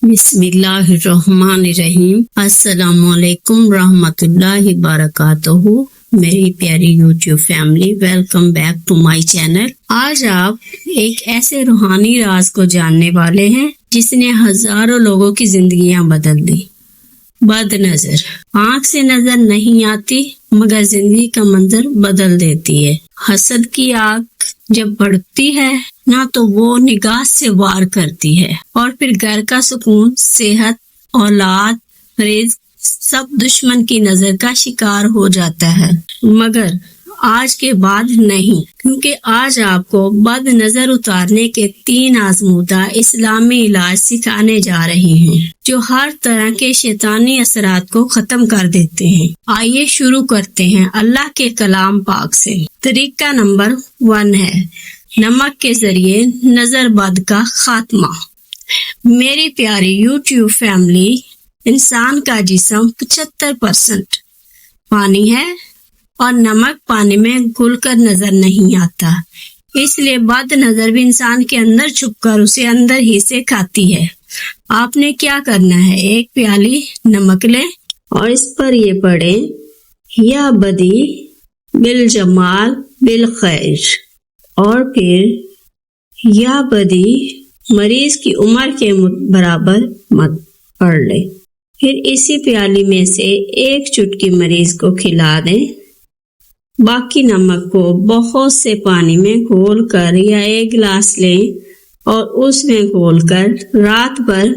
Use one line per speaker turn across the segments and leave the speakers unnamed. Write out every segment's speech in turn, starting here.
بسم اللہ الرحمن الرحیم۔ السلام علیکم رحمۃ اللہ وبرکاتہ۔ میری پیاری YouTube family, welcome back to my channel. آج آپ ایک ایسے روحانی راز کو جاننے والے ہیں جس نے ہزاروں لوگوں کی زندگیاں بدل دی۔ بد نظر آنکھ سے نظر نہیں آتی مگر زندگی کا منظر بدل دیتی ہے۔ حسد کی آگ جب بھڑکتی ہے نہ تو وہ نگاہ سے وار کرتی ہے اور پھر گھر کا سکون، صحت، اولاد، رزق سب دشمن کی نظر کا شکار ہو جاتا ہے۔ مگر آج کے بعد نہیں، کیونکہ آج آپ کو بد نظر اتارنے کے 3 آزمودہ اسلامی علاج سکھانے جا رہے ہیں جو ہر طرح کے شیطانی اثرات کو ختم کر دیتے ہیں۔ آئیے شروع کرتے ہیں اللہ کے کلام پاک سے۔ طریقہ نمبر 1 ہے نمک کے ذریعے نظر بد کا خاتمہ۔ میری پیاری یوٹیوب فیملی، انسان کا جسم 75% پانی ہے اور نمک پانی میں گھل کر نظر نہیں آتا، اس لیے بد نظر بھی انسان کے اندر چھپ کر اسے اندر ہی سے کھاتی ہے۔ آپ نے کیا کرنا ہے، 1 پیالی نمک لیں اور اس پر یہ پڑھیں، یا بدی بالجمال بالخیر، اور پھر یا بدی مریض کی عمر کے برابر مت پڑھ لیں۔ پھر اسی پیالی میں سے 1 چٹکی مریض کو کھلا دیں۔ باقی نمک کو بہت سے پانی میں گھول کر یا 1 گلاس لیں اور اس میں گھول کر رات بھر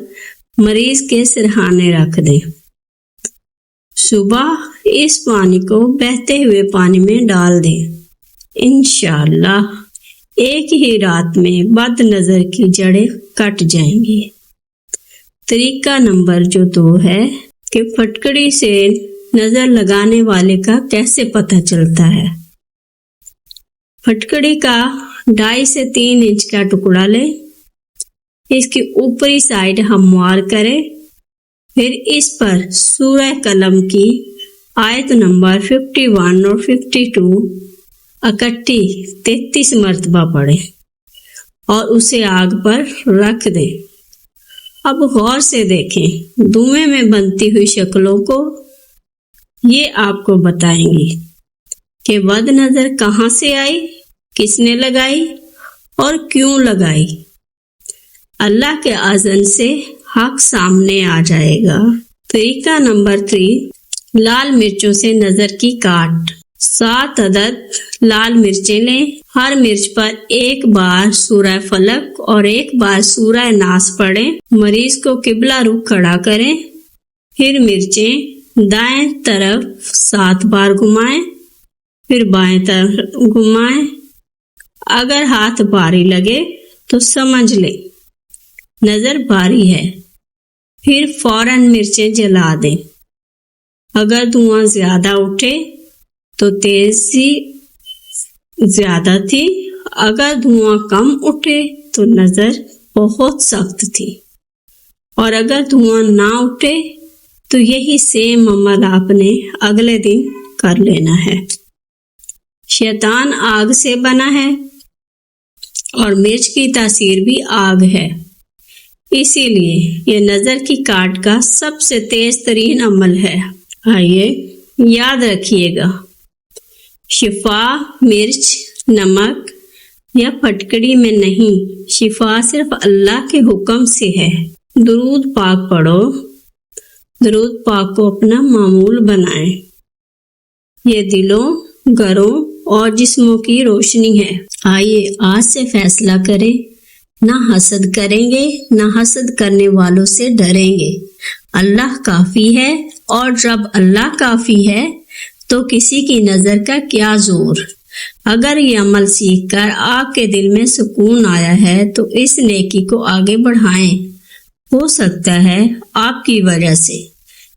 مریض کے سرہانے رکھ دیں۔ صبح اس پانی کو بہتے ہوئے پانی میں ڈال دیں۔ انشاءاللہ ایک ہی رات میں بد نظر کی جڑیں کٹ جائیں گی۔ طریقہ نمبر 2 ہے کہ پھٹکڑی سے نظر لگانے والے کا کیسے پتہ چلتا ہے۔ پھٹکڑی کا 2.5 سے 3 انچ کا ٹکڑا لیں، اس کی اوپری سائڈ ہموار کریں، پھر اس پر سورہ قلم کی آیت نمبر 51 اور 52 اکٹھی 33 مرتبہ پڑھیں اور اسے آگ پر رکھ دیں۔ اب غور سے دیکھیں، دھوئیں میں بنتی ہوئی شکلوں کو، یہ آپ کو بتائیں گی کہ بد نظر کہاں سے آئی، کس نے لگائی اور کیوں لگائی۔ اللہ کے اذن سے حق سامنے آ جائے گا۔ طریقہ نمبر 3، لال مرچوں سے نظر کی کاٹ۔ 7 عدد لال مرچیں لیں، ہر مرچ پر 1 بار سورہ فلق اور 1 بار سورہ ناس پڑھیں۔ مریض کو قبلہ رخ کھڑا کریں، پھر مرچیں دائیں طرف 7 بار گھمائیں، پھر بائیں طرف گھمائیں۔ اگر ہاتھ بھاری لگے تو سمجھ لیں نظر بھاری ہے، پھر فوراً مرچیں جلا دیں۔ اگر دھواں زیادہ اٹھے تو تیزی زیادہ تھی، اگر دھواں کم اٹھے تو نظر بہت سخت تھی، اور اگر دھواں نہ اٹھے تو یہی سیم عمل آپ نے اگلے دن کر لینا ہے۔ شیطان آگ سے بنا ہے اور مرچ کی تاثیر بھی آگ ہے، اسی لیے یہ نظر کی کاٹ کا سب سے تیز ترین عمل ہے۔ آئیے یاد رکھیے گا، شفا مرچ، نمک یا پھٹکڑی میں نہیں، شفا صرف اللہ کے حکم سے ہے۔ درود پاک پڑھو، درود پاک کو اپنا معمول بنائیں، یہ دلوں، گھروں اور جسموں کی روشنی ہے۔ آئیے آج سے فیصلہ کریں، نہ حسد کریں گے، نہ حسد کرنے والوں سے ڈریں گے۔ اللہ کافی ہے، اور جب اللہ کافی ہے تو کسی کی نظر کا کیا زور۔ اگر یہ عمل سیکھ کر آپ کے دل میں سکون آیا ہے تو اس نیکی کو آگے بڑھائیں، ہو سکتا ہے آپ کی وجہ سے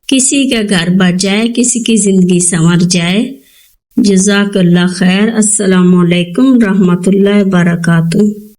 کسی کا گھر بچ جائے، کسی کی زندگی سنور جائے۔ جزاک اللہ خیر۔ السلام علیکم رحمۃ اللہ وبرکاتہ۔